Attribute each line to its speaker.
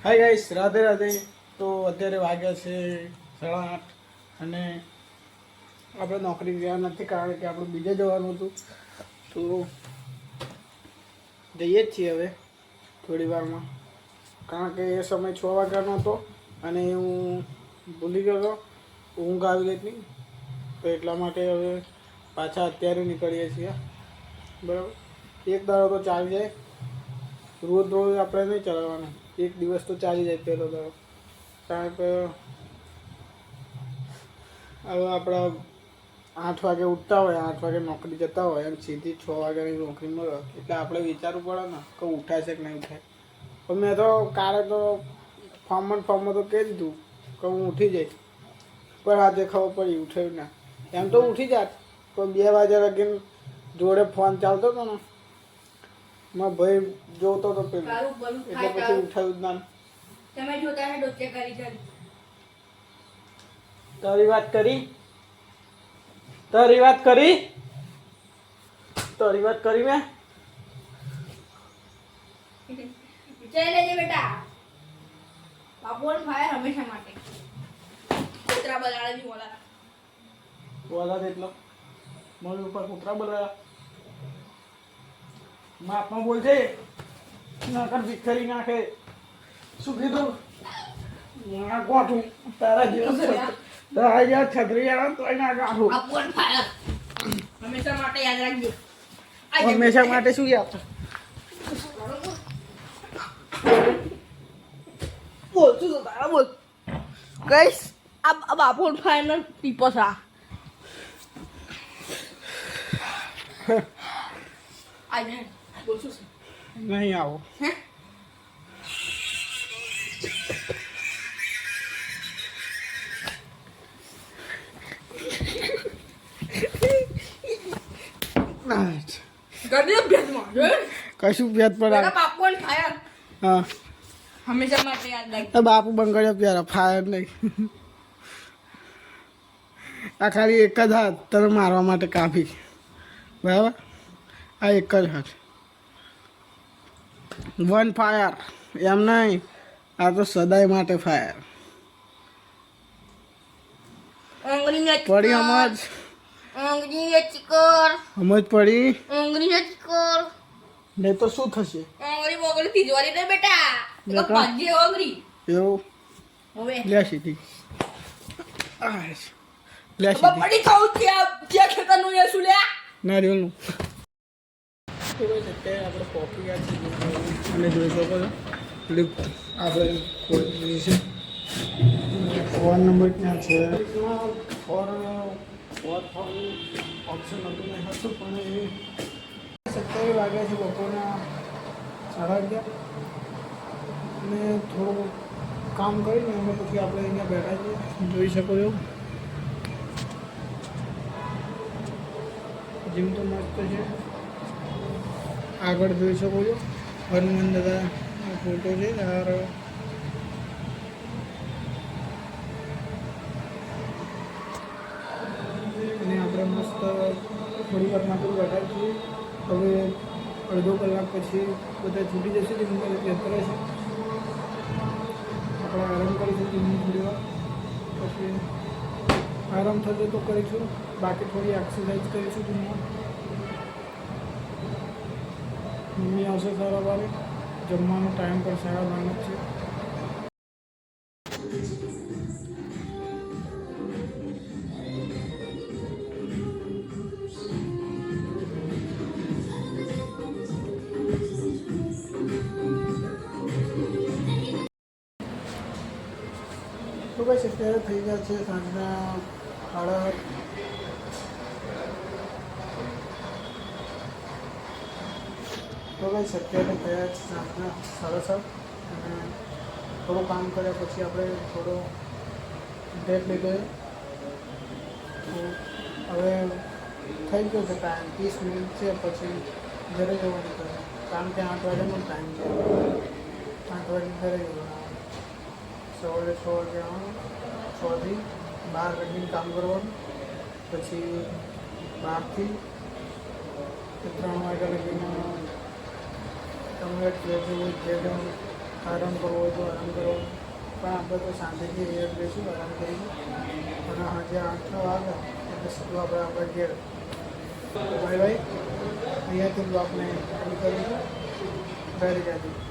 Speaker 1: Hi guys, Radhe Radhe. તો અત્યારે વાગ્યા છે 8:30 અને આપણે નોકરી ગયા નથી કારણ કે આપણે બીજે જવાનું હતું. તો જઈએ જ છીએ હવે થોડી વારમાં, કારણ કે એ સમય 6 વાગ્યાનો હતો અને હું ભૂલી ગયો હતો, ઊંઘ આવી ગઈ હતી. તો એટલા માટે હવે પાછા અત્યારે નીકળીએ છીએ. બરાબર, એક દાડો તો ચાલી જાય, રોજ રોજ આપણે નહીં ચલાવવાનું. એક દિવસ તો ચાલી જાય પહેલો દાડો, કારણ કે હવે આપણા 8 વાગે ઉઠતા હોય, 8 વાગે નોકરી જતા હોય અને સીધી 6 વાગ્યાની નોકરી મળે, એટલે આપણે વિચારવું પડે ને કે ઉઠાય છે કે નહીં ઉઠાય. પણ મેં તો કાલે તો ફોર્મમાં તો કહી દીધું કે હું ઉઠી જઈશ, પણ આજે ખબર પડી ઉઠાયું ના. એમ તો ઉઠી જાત, પણ 2 વાગ્યા લગીને જોડે ફોન ચાલતો હતો ને, મારો ભાઈ જોતો હતો પેલું, એટલે પછી ઉઠાયું જ ના.
Speaker 2: તમે જોતા હે ડોકે કરી છે.
Speaker 1: તારી વાત કરી મેં.
Speaker 2: વિચારી લેજે બેટા, બાપુન ફાયર હંમેશા માટે. કૂતરા બલાડે ની
Speaker 1: બોલા એટલો મોડ ઉપર કૂતરા બોલાયા. માપમાં બોલજે, નાકર ભીખરી નાખે. શું કીધું? ના ગોઠું તારા જેવા છત્રી આવે તો ના ગાઠું.
Speaker 2: બાપુન ફાયર હંમેશા માટે યાદ રાખજો.
Speaker 1: હંમેશા માટે શું યાદ?
Speaker 2: બોલ શું તારા બોલ ગાઈસ, આ બાપુન ફાયર નો ટીપો છે. આજે બોલ શું
Speaker 1: નહીં આવો.
Speaker 2: હે ગડી ભેદમાં
Speaker 1: કશું ભેદ પર
Speaker 2: બાપુન ફાયર
Speaker 1: હા
Speaker 2: હંમેશા માટે યાદ રાખજો.
Speaker 1: બાપુ બંગડ્યો પ્યારા ફાયર નહીં. આ ખાલી એક જ હાથ તને મારવા માટે કાફી, બરાબર? આ એક જ હાથ, 1 ફાયર. એમ નહીં, આ તો સદાય માટે ફાયર.
Speaker 2: અંગ્રેજી
Speaker 1: પડી સમજ?
Speaker 2: અંગ્રેજી ચિકર
Speaker 1: સમજ પડી?
Speaker 2: અંગ્રેજી ચિકર
Speaker 1: નહીં તો શું થશે?
Speaker 2: અંગ્રેજી બોગળી તિજવારી દે બેટા. તો
Speaker 1: બેટા.
Speaker 2: પાજી અંગ્રેજી
Speaker 1: એવું
Speaker 2: હવે
Speaker 1: લે સીધી. લે સીધી
Speaker 2: પડી ખાઉં ત્યાં ખેતરનું એ શું લે
Speaker 1: નારિયેળનું. આપણે પહોંચી ગયા છીએ અને જોઈ શકો છો લિફ્ટ આપણે ખોલી છે. ફોન નંબર ક્યાં છે? ફોર ઓપ્શન હતું નહીં હતું, પણ એ 27 વાગ્યા છે બપોરના 11:30 અને થોડું કામ કરીને અમે પછી આપણે અહીંયા બેઠા છીએ, જોઈ શકો છો. જીમ તો મસ્ત છે. આગળ જોઈ શકો છો હનુમાન દાદા ફોટો છે યાર. અને આપણે મસ્ત થોડી વાર માટે બેઠા છીએ. હવે અડધો કલાક પછી બધા છૂટી જશે. જીમની યાત્રા છે, આપણે આરામ કરીશું જીમની થોડી વાર. પછી આરામ થશે તો કરીશું, બાકી થોડી એક્સરસાઇઝ કરીશું જીમમાં. મમ્મી આવશે સારા વારે. જમવાનો ટાઈમ પર 12:30 છે. તો બસ અત્યારે થઈ ગયા છે સાંજના 8:30. તો ભાઈ અત્યારે થયા છે સાંજના 7:30 અને થોડું કામ કર્યા પછી આપણે થોડો બ્રેક લીધો. તો હવે થઈ ગયો છે ટાઈમ, 30 મિનિટ છે પછી ઘરે જવાનું છે, કારણ કે 8 વાગ્યાનો ટાઈમ છે. 8 વાગે ઘરે જવાનું, સવારે 6 વાગે આવવાનું, 6 થી 12 લગીને કામ કરવાનું, પછી 12 થી 3 વાગ્યા લગીને તમે જે જવું જે જવાનું આરામ કરવો હોય તો આરામ કરવો, પણ આપણે તો શાંતિથી અહીંયા જ રહીશું, આરામ કરીશું. અને સાંજે 8 વાગે એટલે સીધું આપણે આપણા ઘેર. Bye bye. અહીંયાથી બ્લોગને ચાલુ કરીશું. Very very